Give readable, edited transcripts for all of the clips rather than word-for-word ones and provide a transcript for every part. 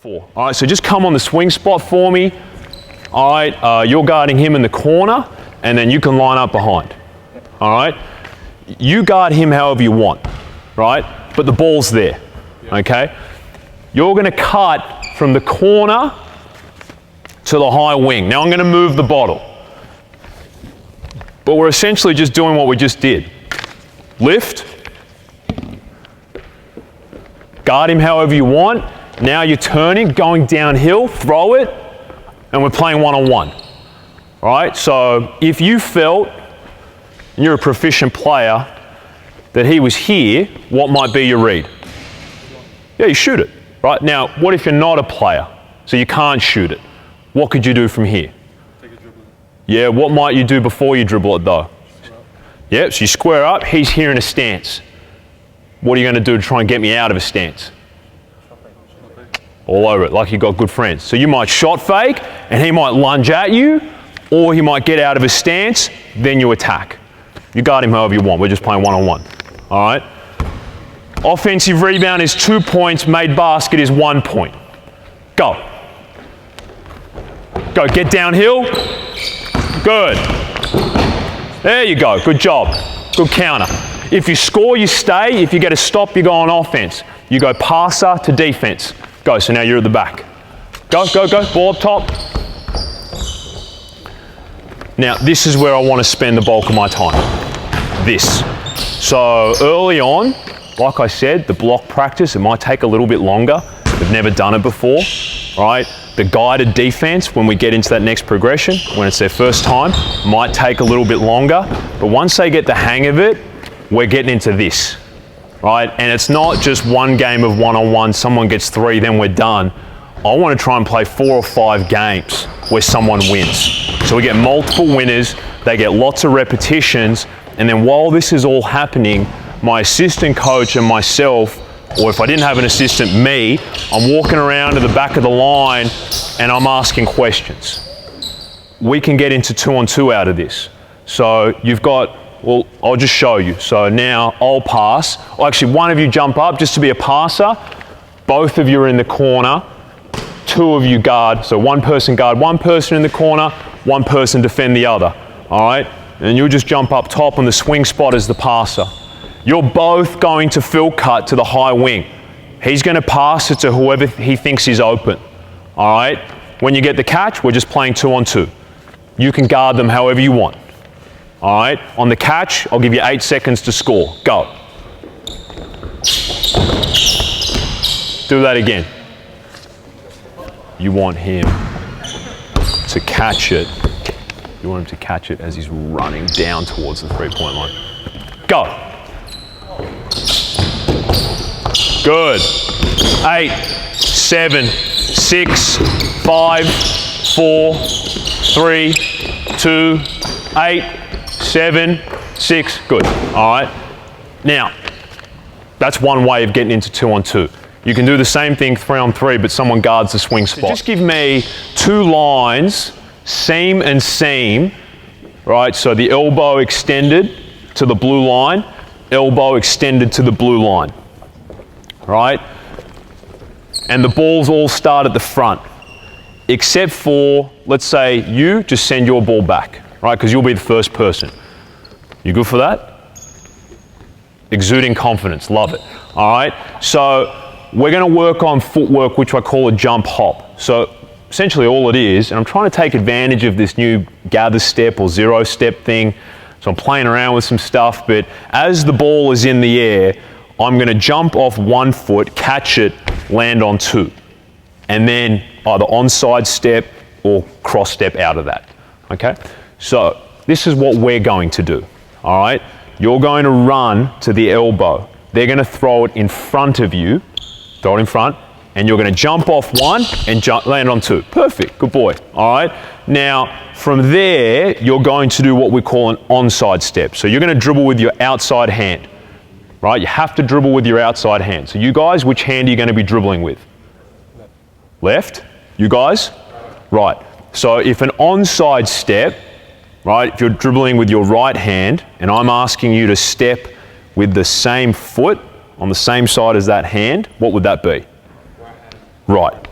4. All right, so just come on the swing spot for me. All right, you're guarding him in the corner, and then you can line up behind. All right? You guard him however you want, right? But the ball's there, okay? You're going to cut from the corner to the high wing. Now I'm going to move the bottle. But we're essentially just doing what we just did. Lift. Guard him however you want. Now you're turning, going downhill, throw it, and we're playing one-on-one. All right, so if you felt, and you're a proficient player, that he was here, what might be your read? Yeah, you shoot it, right? Now, what if you're not a player, so you can't shoot it? What could you do from here? Take a dribble. Yeah, what might you do before you dribble it though? Yep, so you square up, he's here in a stance. What are you going to do to try and get me out of a stance? All over it, like you got good friends. So you might shot fake, and he might lunge at you, or he might get out of his stance, then you attack. You guard him however you want. We're just playing one-on-one. All right? Offensive rebound is 2 points. Made basket is 1 point. Go. Go. Get downhill. Good. There you go. Good job. Good counter. If you score, you stay. If you get a stop, you go on offense. You go passer to defense. Go. So now you're at the back. Go, go, go. Ball up top. Now, this is where I want to spend the bulk of my time. This. So early on, like I said, the block practice, it might take a little bit longer. We've never done it before, right? The guided defense, when we get into that next progression, when it's their first time, might take a little bit longer. But once they get the hang of it, we're getting into this, right? And it's not just one game of one-on-one, someone gets 3, then we're done. I want to try and play 4 or 5 games where someone wins. So we get multiple winners, they get lots of repetitions, and then while this is all happening, my assistant coach and myself, or if I didn't have an assistant, me, I'm walking around to the back of the line and I'm asking questions. We can get into 2-on-2 out of this. So you've got, well, I'll just show you. So now I'll pass. Or actually, one of you jump up just to be a passer. Both of you are in the corner. 2 of you guard. So one person guard one person in the corner, one person defend the other. All right? And you'll just jump up top on the swing spot as the passer. You're both going to fill cut to the high wing. He's going to pass it to whoever he thinks is open. All right? When you get the catch, we're just playing 2-on-2. You can guard them however you want. All right? On the catch, I'll give you 8 seconds to score. Go. Do that again. You want him to catch it. You want him to catch it as he's running down towards the 3-point line. Go. Good. 8, 7, 6, 5, 4, 3, 2, 8, 7, 6. Good. All right. Now, that's one way of getting into 2-on-2. You can do the same thing 3-on-3, but someone guards the swing spot. So just give me 2 lines, seam and seam, right? So the elbow extended to the blue line, elbow extended to the blue line, right? And the balls all start at the front, except for, let's say you just send your ball back, right? Because you'll be the first person. You good for that? Exuding confidence, love it. All right, so we're going to work on footwork, which I call a jump hop. So essentially all it is, and I'm trying to take advantage of this new gather step or 0 step thing. So I'm playing around with some stuff, but as the ball is in the air, I'm going to jump off 1 foot, catch it, land on 2. And then either onside step or cross step out of that. Okay? So this is what we're going to do. All right? You're going to run to the elbow. They're going to throw it in front of you. Throw it in front, and you're going to jump off 1 and land on 2. Perfect, good boy. All right. Now, from there, you're going to do what we call an onside step. So you're going to dribble with your outside hand, right? You have to dribble with your outside hand. So you guys, which hand are you going to be dribbling with? Left. You guys? Right. So if an onside step, right, if you're dribbling with your right hand, and I'm asking you to step with the same foot on the same side as that hand, what would that be? Right.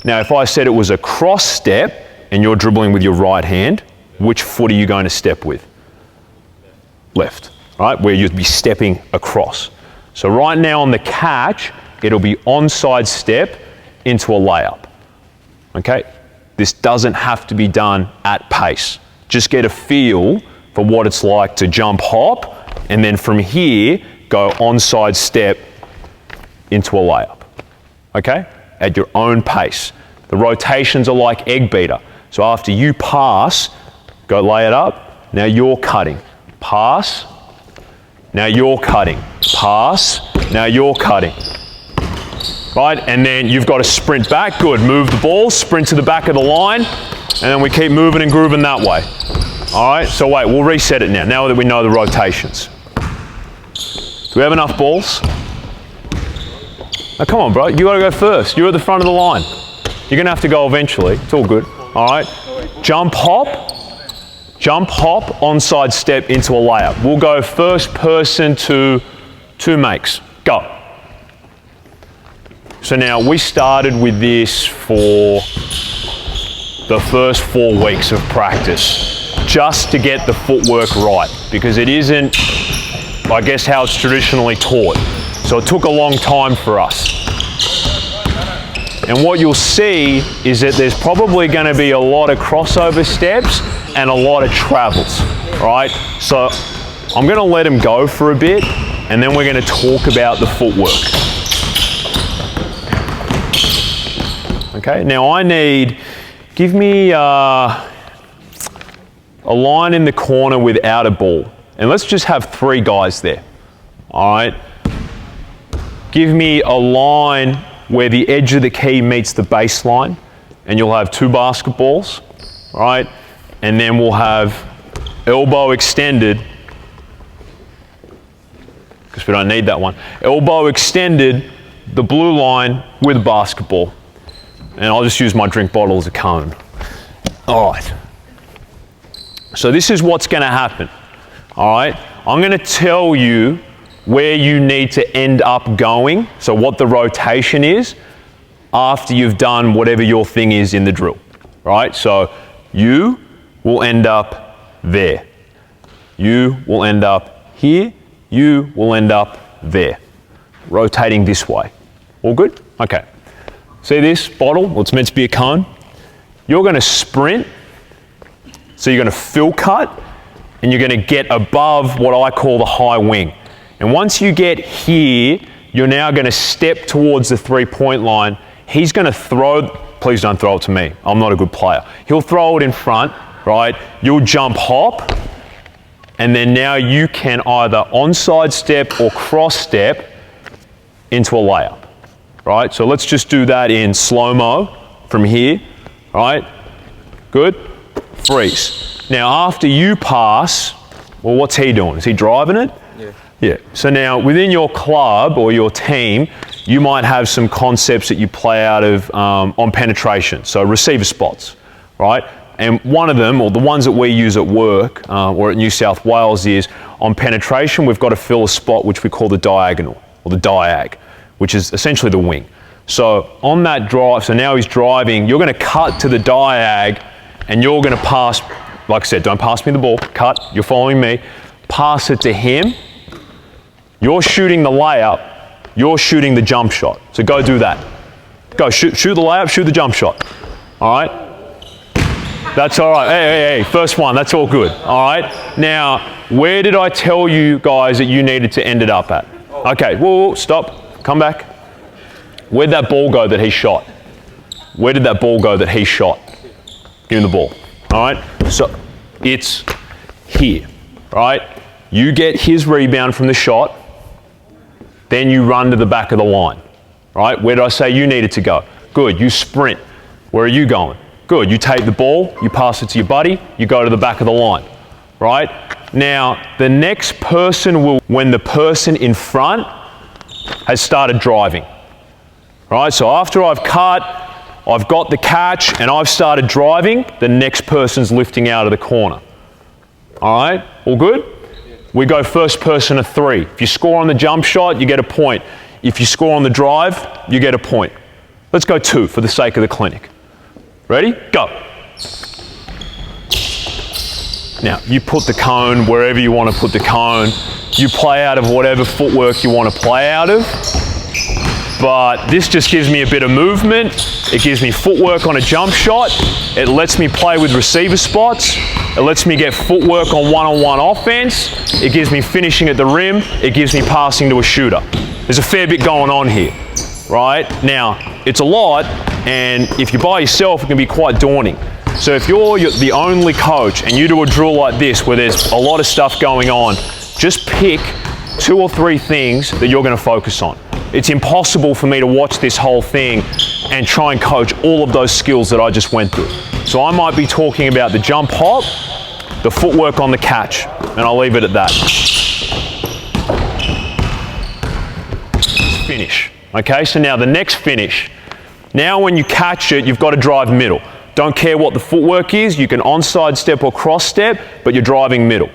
Now, if I said it was a cross step and you're dribbling with your right hand, which foot are you going to step with? Left, right? Where you'd be stepping across. So right now on the catch, it'll be onside step into a layup. Okay? This doesn't have to be done at pace. Just get a feel for what it's like to jump hop, and then from here, go onside step into a layup. Okay? At your own pace. The rotations are like egg beater. So after you pass, go lay it up. Now you're cutting. Pass. Now you're cutting. Pass. Now you're cutting. Right? And then you've got to sprint back. Good. Move the ball. Sprint to the back of the line. And then we keep moving and grooving that way. All right? So wait, we'll reset it now that we know the rotations. Do we have enough balls? Now come on, bro. You got to go first. You're at the front of the line. You're going to have to go eventually. It's all good. All right? Jump, hop, onside step into a layup. We'll go first person to 2 makes. Go. So now we started with this for the first 4 weeks of practice, just to get the footwork right, because it isn't, I guess, how it's traditionally taught. So it took a long time for us. And what you'll see is that there's probably going to be a lot of crossover steps and a lot of travels, right? So I'm going to let him go for a bit, and then we're going to talk about the footwork. Okay, now I need, give me a line in the corner without a ball. And let's just have 3 guys there, all right? Give me a line where the edge of the key meets the baseline, and you'll have 2 basketballs, all right? And then we'll have elbow extended, because we don't need that one. Elbow extended, the blue line with a basketball. And I'll just use my drink bottle as a cone. All right. So this is what's going to happen, all right? I'm going to tell you where you need to end up going, so what the rotation is, after you've done whatever your thing is in the drill, right? So you will end up there. You will end up here. You will end up there. Rotating this way. All good? Okay. See this bottle? Well, it's meant to be a cone. You're going to sprint, so you're going to fill cut, and you're going to get above what I call the high wing. And once you get here, you're now going to step towards the 3-point line. He's going to throw, please don't throw it to me. I'm not a good player. He'll throw it in front, right? You'll jump hop, and then now you can either onside step or cross step into a layup, right? So let's just do that in slow-mo from here, right? Good? Freeze. Now after you pass, well, what's he doing? Is he driving it? Yeah. Yeah. So now within your club or your team, you might have some concepts that you play out of on penetration. So receiver spots, right? And one of them, or the ones that we use at work or at New South Wales, is on penetration, we've got to fill a spot which we call the diagonal, or the diag, which is essentially the wing. So on that drive, so now he's driving, you're going to cut to the diag, and you're going to pass, like I said, don't pass me the ball, cut, you're following me, pass it to him. You're shooting the layup, you're shooting the jump shot. So go do that. Go, shoot the layup, shoot the jump shot. All right? That's all right. Hey, first one, that's all good. All right? Now, where did I tell you guys that you needed to end it up at? Okay, whoa, stop, come back. Where'd that ball go that he shot? Where did that ball go that he shot? Give him the ball. All right? So it's here, right? You get his rebound from the shot, then you run to the back of the line, right? Where did I say you needed to go? Good, you sprint. Where are you going? Good, you take the ball, you pass it to your buddy, you go to the back of the line, right? Now, the next person will, when the person in front has started driving, right? So after I've cut, I've got the catch, and I've started driving, the next person's lifting out of the corner. All right, all good? We go first person of 3. If you score on the jump shot, you get a point. If you score on the drive, you get a point. Let's go 2 for the sake of the clinic. Ready? Go. Now, you put the cone wherever you want to put the cone. You play out of whatever footwork you want to play out of. But this just gives me a bit of movement. It gives me footwork on a jump shot. It lets me play with receiver spots. It lets me get footwork on one-on-one offense. It gives me finishing at the rim. It gives me passing to a shooter. There's a fair bit going on here, right? Now, it's a lot, and if you're by yourself, it can be quite daunting. So if you're the only coach and you do a drill like this where there's a lot of stuff going on, just pick 2 or 3 things that you're going to focus on. It's impossible for me to watch this whole thing and try and coach all of those skills that I just went through. So I might be talking about the jump hop, the footwork on the catch, and I'll leave it at that. Finish. Okay, so now the next finish. Now when you catch it, you've got to drive middle. Don't care what the footwork is, you can onside step or cross step, but you're driving middle.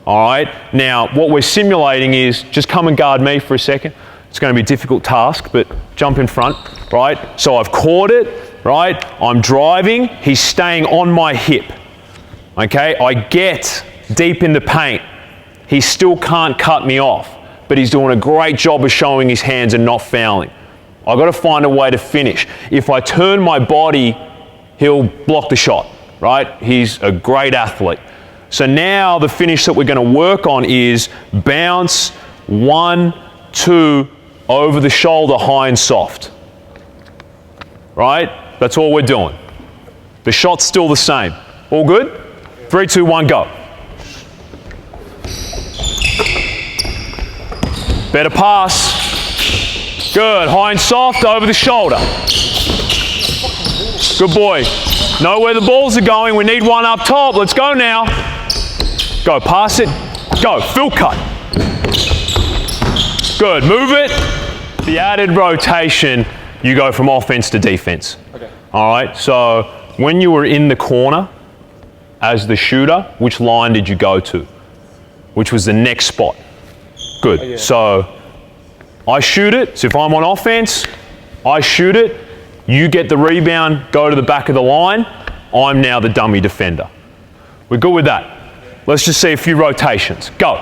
All right, now what we're simulating is, just come and guard me for a second. It's going to be a difficult task, but jump in front, right? So I've caught it, right? I'm driving, he's staying on my hip, okay? I get deep in the paint. He still can't cut me off, but he's doing a great job of showing his hands and not fouling. I've got to find a way to finish. If I turn my body, he'll block the shot, right? He's a great athlete. So now the finish that we're going to work on is bounce, 1, 2, over the shoulder, high and soft. Right? That's all we're doing. The shot's still the same. All good? 3, 2, 1, go. Better pass. Good. High and soft, over the shoulder. Good boy. Know where the balls are going. We need one up top. Let's go now. Go. Pass it. Go. Fill cut. Good. Move it. The added rotation, you go from offense to defense. Okay. All right. So when you were in the corner as the shooter, which line did you go to? Which was the next spot? Good. Oh, yeah. So I shoot it. So if I'm on offense, I shoot it. You get the rebound, go to the back of the line. I'm now the dummy defender. We're good with that. Let's just see a few rotations. Go.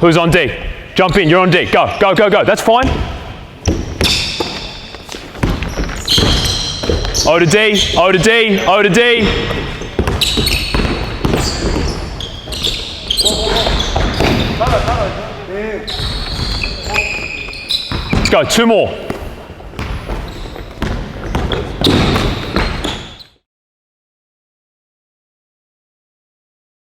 Who's on D? Jump in, you're on D. Go, go, go, go. That's fine. O to D, O to D, O to D. Let's go, 2 more.